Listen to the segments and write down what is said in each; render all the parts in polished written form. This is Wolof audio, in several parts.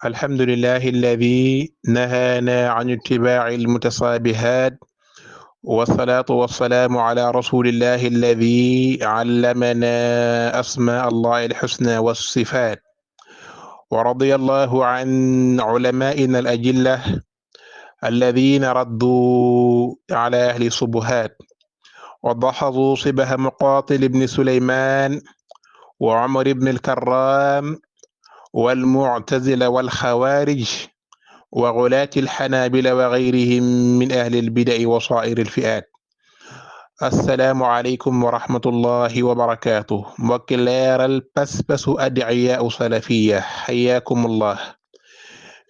الحمد لله الذي نهانا عن اتباع المتشابهات والصلاة والسلام على رسول الله الذي علمنا أسماء الله الحسنى والصفات ورضي الله عن علمائنا الأجلة الذين ردوا على أهل الشبهات ودحضوا شبه مقاتل بن سليمان وعمر بن الكرام والمعتزلة والخوارج وغلاة الحنابلة وغيرهم من أهل البدع وصائر الفئات assalaamu aleykum wa rahmatullahi wa barakaatu mbokki leeral pas-pasu adiyaau salafiya xayaakumullah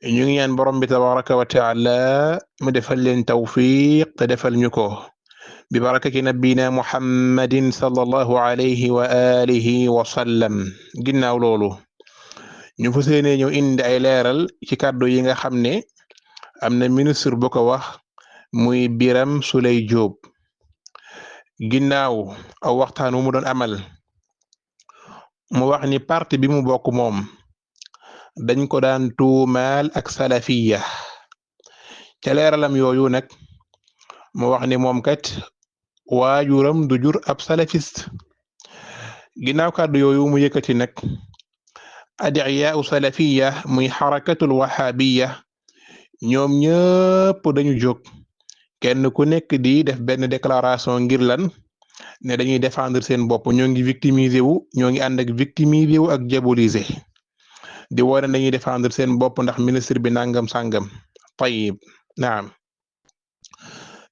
ñu ngi ñaan borom bi tabaraka wa taala mu defal leen tawfiq te defal ñu ko bi barakati nabina muhammadin sallallahu alayhi wa alihi wa sallam ginnaaw loolu ñu fas yéene ñëw indi ay leeral ci kàddu yi nga xam ne am na ministre bu ko wax muy Biram Souleye Diop ginnaaw aw waxtaan wu mu doon amal mu wax ni parti bi mu bokk moom dañ ko daan tuumaal ak salafiya ca leeralam yooyu nag mu wax ni moom kat waajuram du jur ab salafiste ginnaaw kàddu yooyu mu yëkkati nag adiyaau salafiya muy xarakatul wahabiya ñoom ñëpp dañu jóg kenn ku nekk di def benn déclaration ngir lan ne dañuy défendre seen bopp ñoo ngi victimiser wu ñoo ngi ànd ak victimiser wu ak diaboliser di wone dañuy défendre seen bopp ndax ministre bi nangam sangam tayib naam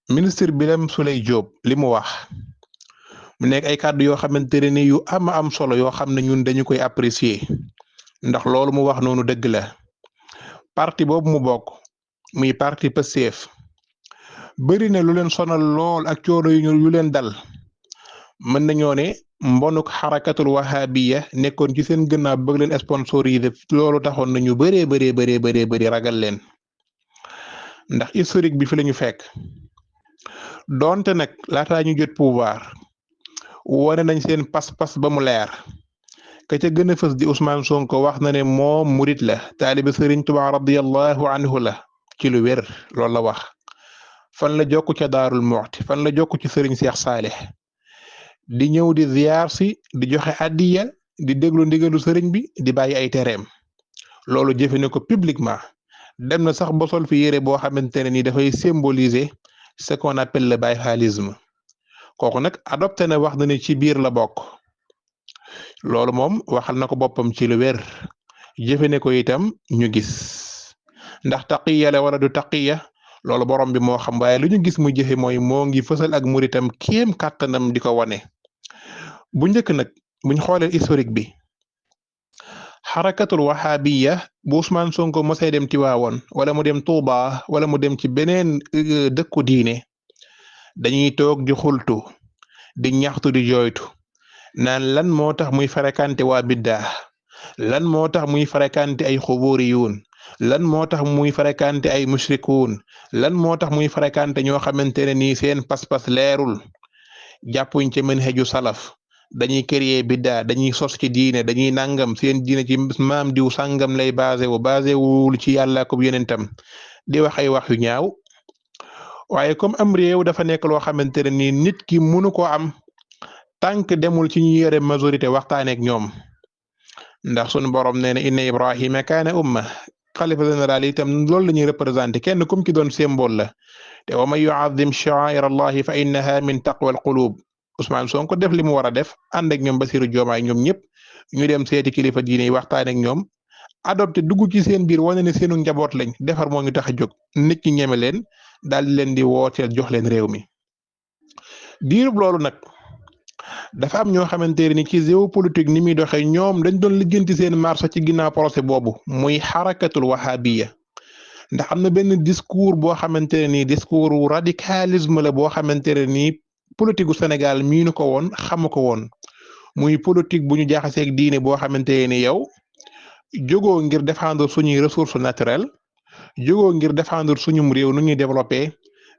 ministre Birame Souleye Diop li mu wax mu nekk ay kàddu yoo xamante ne ni yu am solo yoo xam ne ñun dañu koy apprécier ndax loolu mu wax noonu dëgg la parti boobu mu bokk muy parti Pastef bëri na lu leen sonal lool ak coono yu leen dal mën nañoo ne mbonuk xarakatul wahabiya nekkoon ci seen gannaaw bëgg leen sponsoriser loolu taxoon nañu bëree ragal leen ndax historique bi fi la ñu fekk donte nag laataa ñu jot pouvoir wane nañ seen pas-pas ba mu leer ka ca gën a fës di Ousmane Sonko wax na ne moom murit la taalibe Sëriñ Tuubaa radiyallahu anhu la ci lu wér loolu la wax fan la jokk ca Daarul Muxti fan la jokk ci Sëriñ Seex Saalix di ñëw di ziyaar si di joxe addiya di déglu ndigalu sëriñ bi di bàyyi ay tereem loolu jëfe ne ko publiquement dem na sax ba sol fi yére boo xamante ne ni dafay symboliser ce qu'on appelle le bayhalisme kooku nag adopté na wax na ne ci biir la bokk loolu moom waxal na ko boppam ci lu wér jëfe ne ko itam ñu gis ndax taqiya la wala du taqiya loolu borom bi moo xam waaye lu ñu gis mu jëfe mooy moo ngi fësal ak muritam kéem kàttanam di ko wane bu njëkk nag buñ xoolee historique bi xarakatul wahabiya bu Ousmane Sonko mosee dem Tiwaawoon wala mu dem Touba wala mu dem ci beneen dëkku diine dañuy toog di xultu di ñaxtu di jooytu naan lan moo tax muy fréquenté waa biddaa lan moo tax muy fréquenté ay xuburiyuun lan moo tax muy fréquenté ay mushrikuun lan moo tax muy fréquenté ñoo xamante ne nii seen pas-pas leerul jàppuñ ci manhaju salaf dañuy créer biddaa dañuy sos ci diine dañuy nangam seen diine ci maam diw sangam lay basé wul ci yàlla ko yonentam di wax ay wax yu ñaaw waaye comme am réew dafa nekk loo xamante ne nii nit ki mënu ko am tànk demul ci ñu yore majorité waxtaaneek ñoom ndax sunu borom nee na inna Ibrahima kaana umma xalifa général itam loolu la ñuy représenté kenn comme ki doon symbole la te wa man yu'azzim sha'air allahi fa innaha min taqwa al qulub Ousmane Sonko def li mu war a def ànd ak ñoom Basiru Joomaay ñoom ñëpp ñu dem seeti kilifa diine yi waxtaan ak ñoom adopté dugg ci seen biir wane ne seenu njaboot lañ defar moo ñu tax a jóg nit ñi ñeme leen daal di leen di wooteel jox leen réew mi diirub loolu nag dafa am ñoo xamante ni ci géopolitique ni muy doxee ñoom dañ doon lijjanti seen marché ci ginnaaw procès boobu muy xarakatul wahabiya ndax am na benn discours boo xamante ne nii discours radicalisme la boo xamante ne nii politique gu Sénégal miinu ko woon xamu ko woon muy politique bu ñu jaaxaseeg diine boo xamante ne yow jógoo ngir défendre suñuy ressources naturelles jógoo ngir défendre suñum réew nu ñuy développé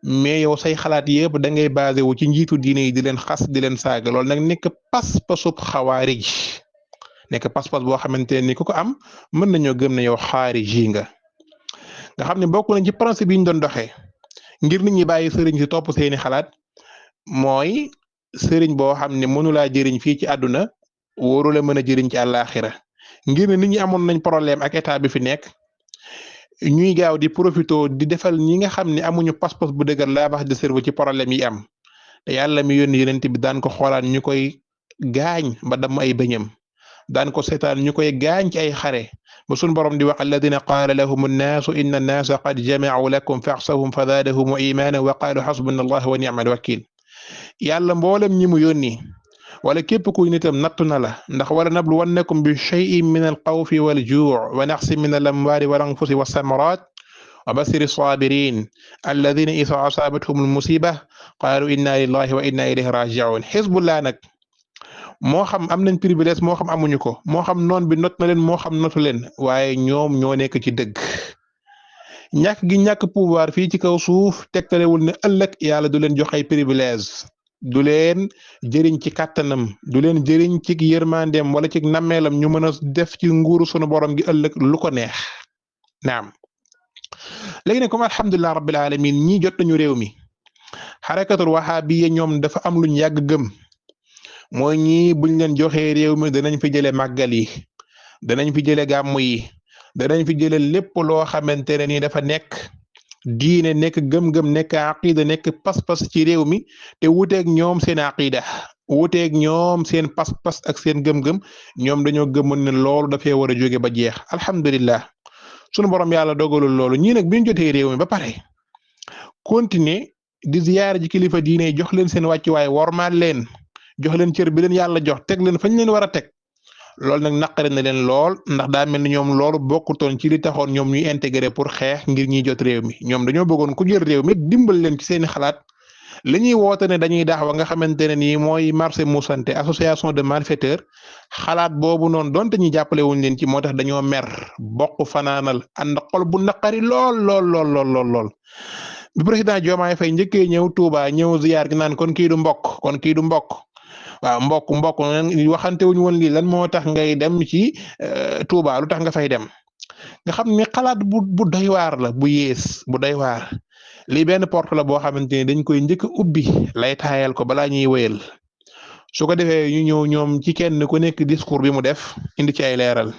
mais yow say xalaat yëpp da ngay basé wu ci njiitu diine yi di leen xas di leen saaga loolu nag nekk pas-pasub xawaarij nekk pas-pas boo xamante ni ku ko am mën nañoo gëm ne yow xaariji nga xam ne bokk nañ ci principe yi ñu doon doxee ngir nit ñi bàyyi sëriñ si topp seeni xalaat mooy sëriñ boo xam ne mënulaa jëriñ fii ci àdduna wóorula mën a jëriñ ci àllaaxira ngir ne nit ñi amoon nañ problème ak état bi fi nekk ñuy gaaw di profito di defal ñi nga xam ne amuñu pas-pas bu dëgër lavage de cerveau ci problème yi am te yàlla mi yónni yonent bi daan ko xoolaan ñu koy gaañ ba damm ay bëñam daan ko seetaan ñu koy gaañ ci ay xare ba sun borom di wax alladina qaala lahum annaasu inna annaasa qad jamacuu lakum faxsahum fa zaadahum imaana wa qaalu xasbuna allah wa nicma alwakil yàlla mboolem ñi mu yónni wala képp kuy nitam nattu na la ndax wala nabluwannakum bi cheyin min alxawfi waljuu wa naqsin min alamwaali wal anfusi wassamaraat wa bashiri sabirin alladina ida asaabathum almusiba qaalu inna lillahi wa inna ilayhi rajiun xisbullah nag moo xam am nañ privilège moo xam amuñu ko moo xam noon bi not na leen moo xam notu leen waaye ñoom ñoo nekk ci dëgg ñàkk gi ñàkk pouvoir fii ci kaw suuf tegtalewul ne ëllëg yàlla du leen jox ay privilège du leen jëriñ ci kàttanam du leen jëriñ ci yërmandeem wala ci nammeelam ñu mën a def ci nguuru sunu borom gi ëllëg lu ko neex naam léegi nag comme alhamdulilah rabbil alamin ñii jot nañu réew mi xarakatul wahabiyya ñoom dafa am luñ yàgg gëm mooy ñii buñ leen joxee réew mi danañ fi jële màggal yi danañ fi jële gàmmu yi danañ fi jële lépp loo xamante ne nii dafa nekk diine nekk gëm-gëm nekk aqida nekk pas-pas ci réew mi te wuteeg ñoom seen aqida wuteeg ñoom seen pas-pas ak seen gëm-gëm ñoom dañoo gëmoon ne loolu dafay war a jóge ba jeex alhamdulillah sunu borom yàlla dogalul loolu ñii nag bi ñu jotee réew mi ba pare continuer di ziyaara ji kilifa diine jox leen seen wàccuwaay wormaal leen jox leen cër bi leen yàlla jox teg leen fañ leen war a teg loolu nag naqare na leen lool ndax daa mel ni ñoom loolu bokkutoon ci li taxoon ñoom ñuy intégré pour xeex ngir ñuy jot réew mi ñoom dañoo bëggoon ku jël réew mi dimbal leen ci seeni xalaat li ñuy woote ne dañuy daax wa nga xamante ne nii mooy marché Moussante association de malfaiteurs xalaat boobu noonu donte ñi jàppale wuñ leen ci moo tax dañoo mer bokk fanaanal ànd xol bu naqari lool bi président Diomaye Faye njëkkee ñëw Touba ñëw ziyaar gi naan kon kii du mbokk waaw mbokk waxante wuñu woon lii lan moo tax ngay dem ci Touba lu tax nga fay dem nga xam ne xalaat bu doy waar la bu yees bu doy waar lii benn porte la boo xamante ni dañ koy njëkk ubbi lay taayal ko balaa ñuy wéyal su ko defee ñu ñëw ñoom ci kenn ku nekk discours bi mu def indi ci ay leeral